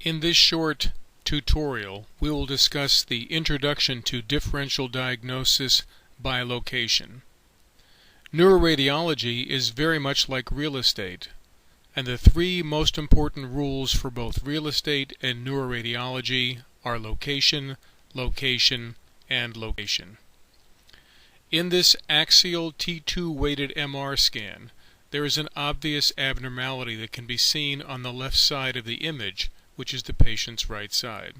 In this short tutorial, we will discuss the introduction to differential diagnosis by location. Neuroradiology is very much like real estate, and the three most important rules for both real estate and neuroradiology are location, location, and location. In this axial T2 weighted MR scan, there is an obvious abnormality that can be seen on the left side of the image, which is the patient's right side.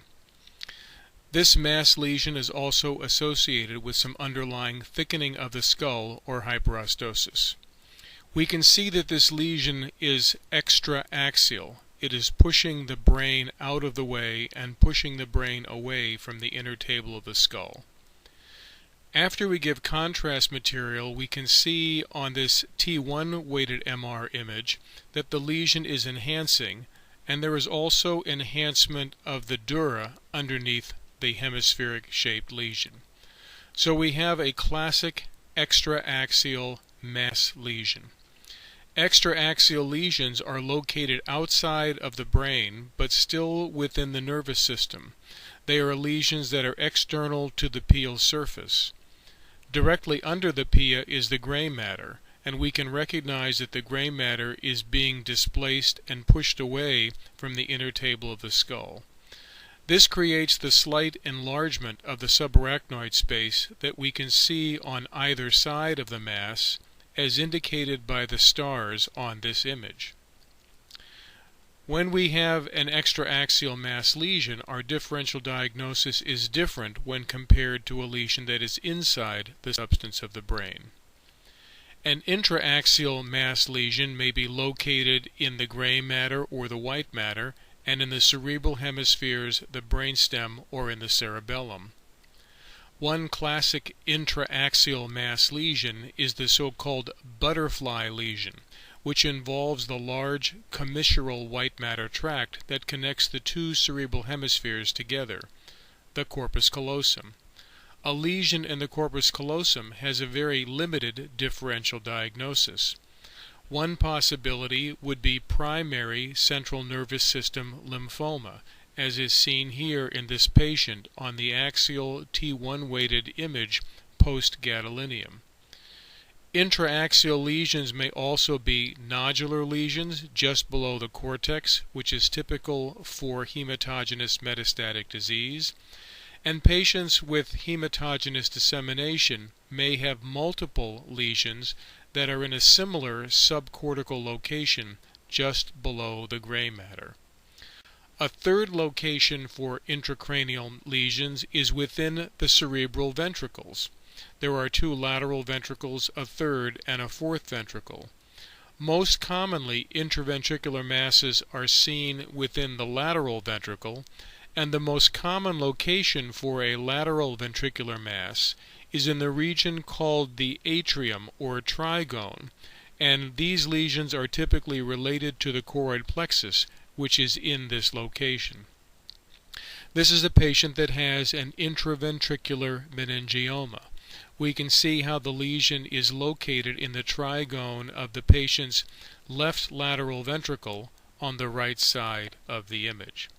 This mass lesion is also associated with some underlying thickening of the skull or hyperostosis. We can see that this lesion is extraaxial. It is pushing the brain out of the way and pushing the brain away from the inner table of the skull. After we give contrast material, we can see on this T1 weighted MR image that the lesion is enhancing, and there is also enhancement of the dura underneath the hemispheric shaped lesion. So we have a classic extraaxial mass lesion. Extraaxial lesions are located outside of the brain but still within the nervous system. They are lesions that are external to the pial surface. Directly under the pia is the gray matter, and we can recognize that the gray matter is being displaced and pushed away from the inner table of the skull. This creates the slight enlargement of the subarachnoid space that we can see on either side of the mass, as indicated by the stars on this image. When we have an extraaxial mass lesion, our differential diagnosis is different when compared to a lesion that is inside the substance of the brain. An intraaxial mass lesion may be located in the gray matter or the white matter, and in the cerebral hemispheres, the brainstem, or in the cerebellum. One classic intraaxial mass lesion is the so-called butterfly lesion, which involves the large commissural white matter tract that connects the two cerebral hemispheres together, the corpus callosum. A lesion in the corpus callosum has a very limited differential diagnosis. One possibility would be primary central nervous system lymphoma, as is seen here in this patient on the axial T1 weighted image post-gadolinium. Intraaxial lesions may also be nodular lesions just below the cortex, which is typical for hematogenous metastatic disease, and patients with hematogenous dissemination may have multiple lesions that are in a similar subcortical location just below the gray matter. A third location for intracranial lesions is within the cerebral ventricles. There are two lateral ventricles, a third and a fourth ventricle. Most commonly, intraventricular masses are seen within the lateral ventricle, and the most common location for a lateral ventricular mass is in the region called the atrium or trigone, and these lesions are typically related to the choroid plexus, which is in this location. This is a patient that has an intraventricular meningioma. We can see how the lesion is located in the trigone of the patient's left lateral ventricle on the right side of the image.